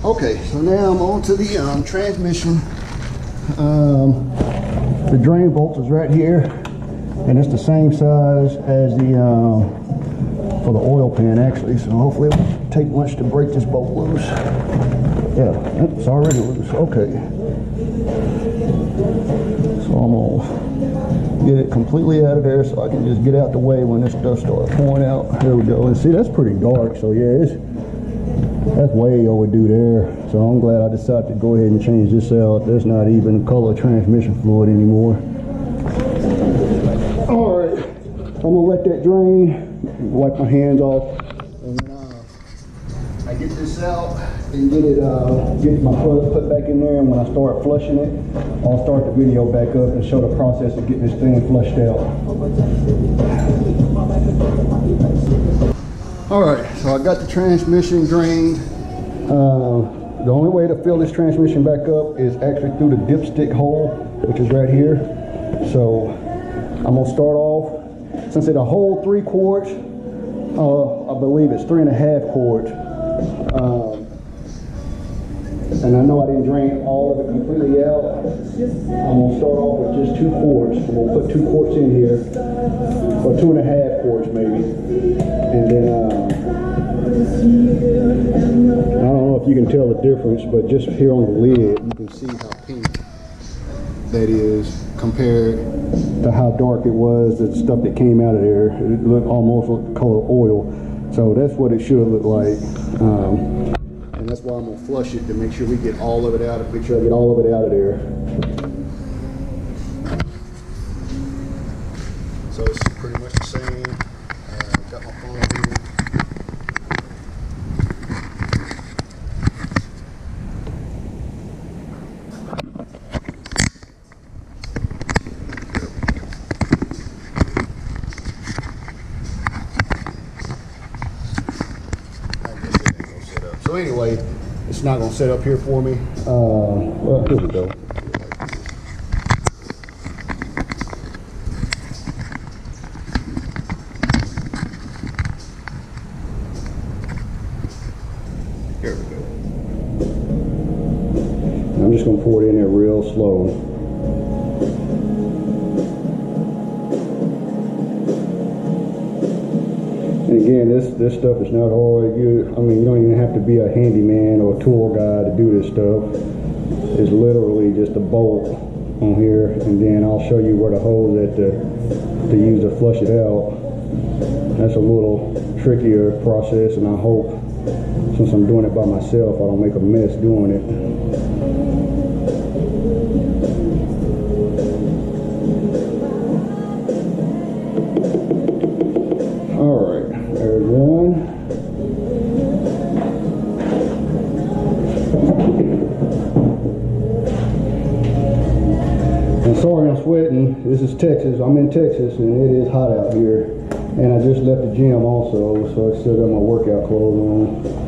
Okay, so now I'm on to the transmission. The drain bolt is right here, and it's the same size as the for the oil pan actually. So hopefully it won't take much to break this bolt loose. Yeah, it's already loose. Okay. So I'm gonna get it completely out of there so I can just get out the way when this stuff starts pouring out. There we go. And see, that's pretty dark. So yeah, that's way overdue there. So I'm glad I decided to go ahead and change this out. That's not even color transmission fluid anymore. All right, I'm gonna let that drain, wipe my hands off, and when I get this out and get my plug put back in there, and when I start flushing it, I'll start the video back up and show the process of getting this thing flushed out. All right, so I got the transmission drained. The only way to fill this transmission back up is actually through the dipstick hole, which is right here. So I'm gonna start off, since it's a whole 3 quarts, I believe it's 3.5 quarts. And I know I didn't drain all of it completely out. I'm gonna start off with just 2 quarts. I'm gonna put 2 quarts in here, or 2.5 quarts maybe. And then, I don't know if you can tell the difference, but just here on the lid, you can see how pink that is compared to how dark it was, the stuff that came out of there. It looked almost like the color oil. So that's what it should look like. And that's why I'm gonna flush it to make sure we get all of it out, make sure I get all of it out of there. So it's pretty much the same. Got my phone here. So anyway, it's not gonna set up here for me. Well, here we go. Here we go. I'm just gonna pour it in there real slow. And again, this stuff is not hard. You don't even have to be a handyman or a tool guy to do this stuff. It's literally just a bolt on here, and then I'll show you where the hose at to use to flush it out. That's a little trickier process, and I hope, since I'm doing it by myself, I don't make a mess doing it. There's one. And sorry I'm sweating. This is Texas. I'm in Texas and it is hot out here. And I just left the gym also, so I still got my workout clothes on.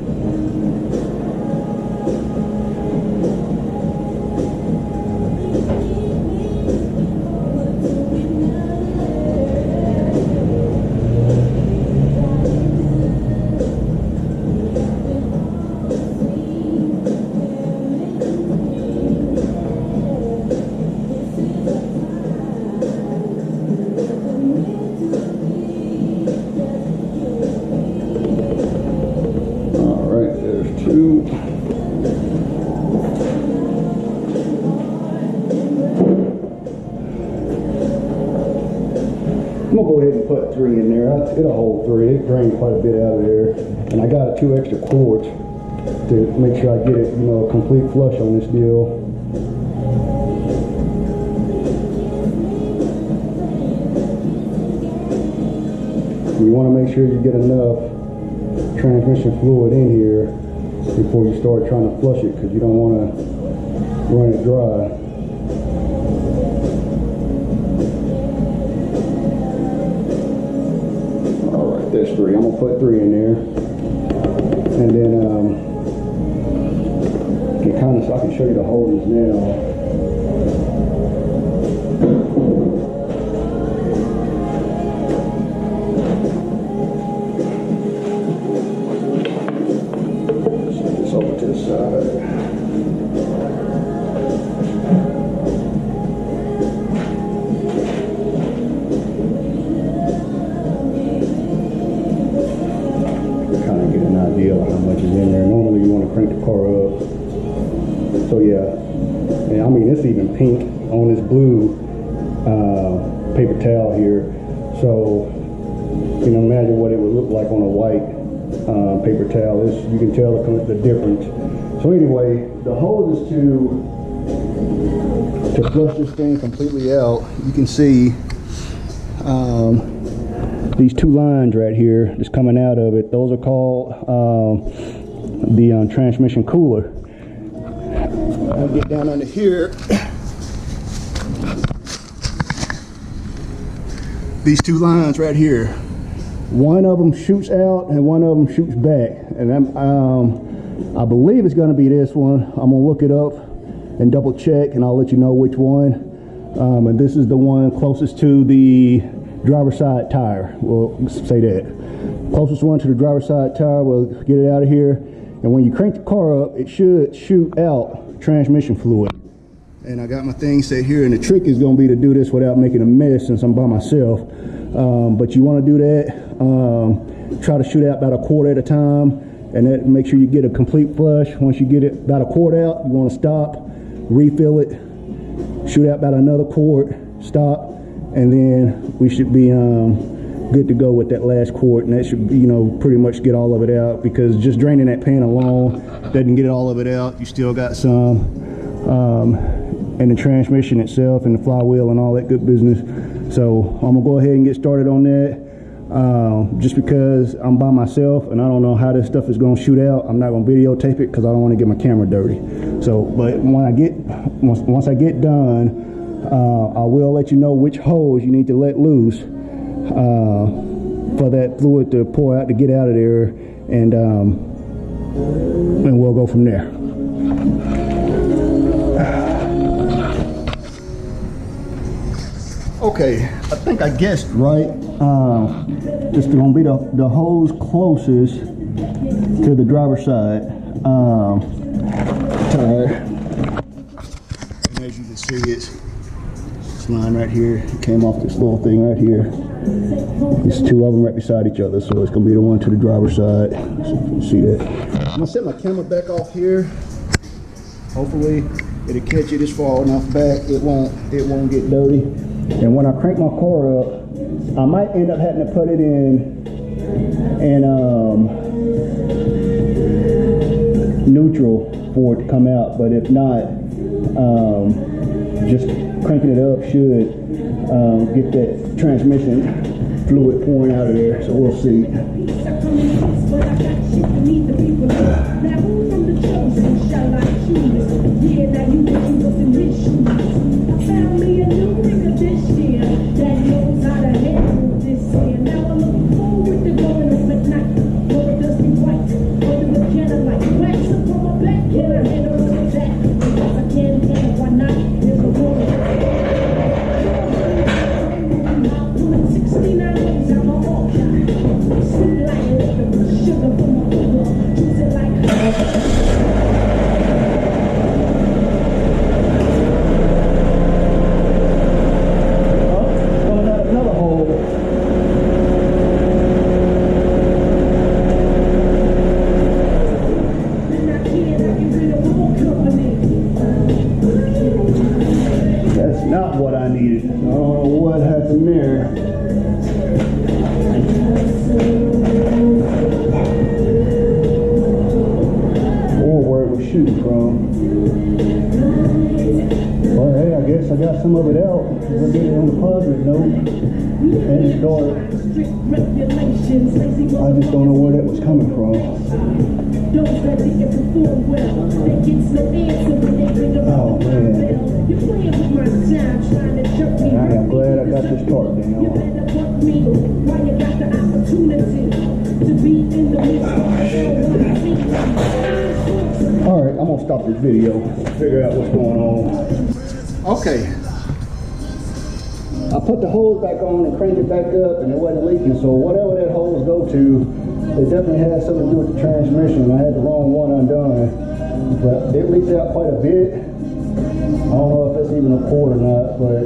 I'm gonna go ahead and put 3 in there. It'll hold 3. It drained quite a bit out of there. And I got 2 extra quarts to make sure I get it, a complete flush on this deal. You want to make sure you get enough transmission fluid in here before you start trying to flush it, because you don't want to run it dry. There's 3. I'm gonna put 3 in there, and then so I can show you the hoses now. Set this over to the side. crank the car up. So yeah, and I mean it's even pink on this blue paper towel here. So you can imagine what it would look like on a white paper towel. You can tell the difference. So anyway, the hose is to flush this thing completely out. You can see these two lines right here that's coming out of it. Those are called the transmission cooler. I'll get down under here. These two lines right here. One of them shoots out and one of them shoots back. And I believe it's going to be this one. I'm going to look it up and double check, and I'll let you know which one. And this is the one closest to the driver's side tire. We'll say that. Closest one to the driver's side tire. We'll get it out of here. And when you crank the car up, it should shoot out transmission fluid. And I got my thing set here, and the trick is going to be to do this without making a mess since I'm by myself. But you want to do that. Try to shoot out about a quart at a time, and that make sure you get a complete flush. Once you get it about a quart out, you want to stop, refill it, shoot out about another quart, stop, and then we should be good to go with that last quart. And that should, pretty much get all of it out, because just draining that pan alone doesn't get all of it out. You still got some and the transmission itself and the flywheel and all that good business. So I'm gonna go ahead and get started on that. Just because I'm by myself and I don't know how this stuff is gonna shoot out, I'm not gonna videotape it because I don't want to get my camera dirty. So, but once I get done, I will let you know which hose you need to let loose for that fluid to pour out, to get out of there, and we'll go from there. Okay, I think I guessed right. This is going to be the hose closest to the driver's side tire. And as you can see, it's this line right here. It came off this little thing right here. There's two of them right beside each other, so it's going to be the one to the driver's side. So you can see that. I'm going to set my camera back off here. Hopefully it'll catch it. It's far enough back. It won't get dirty. And when I crank my car up, I might end up having to put it in neutral for it to come out. But if not, just cranking it up should get that transmission fluid pouring out of there. So we'll see. Some of it out. We'll get it on the positive note. And it's dark. I just don't know where that was coming from. Oh man. And I am glad I got this tarp down. Alright, I'm gonna stop this video, figure out what's going on. Okay, I put the hose back on and cranked it back up, and it wasn't leaking. So whatever that hose go to, it definitely has something to do with the transmission. I had the wrong one undone, but it leaked out quite a bit. I don't know if that's even a quart or not, but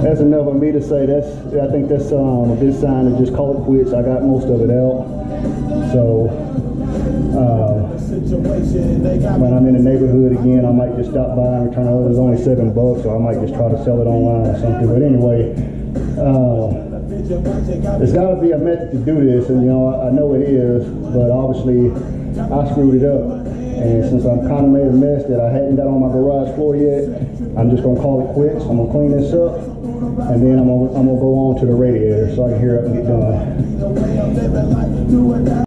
that's enough of me to say I think that's a good sign to just call it quits. I got most of it out. So When I'm in the neighborhood again, I might just stop by and return it. It's only $7, so I might just try to sell it online or something. But anyway, there's got to be a method to do this, and you know, I know it is, but obviously I screwed it up. And since I've kind of made a mess that I hadn't got on my garage floor yet, I'm just gonna call it quits. I'm gonna clean this up, and then I'm gonna go on to the radiator so I can hear it and get done.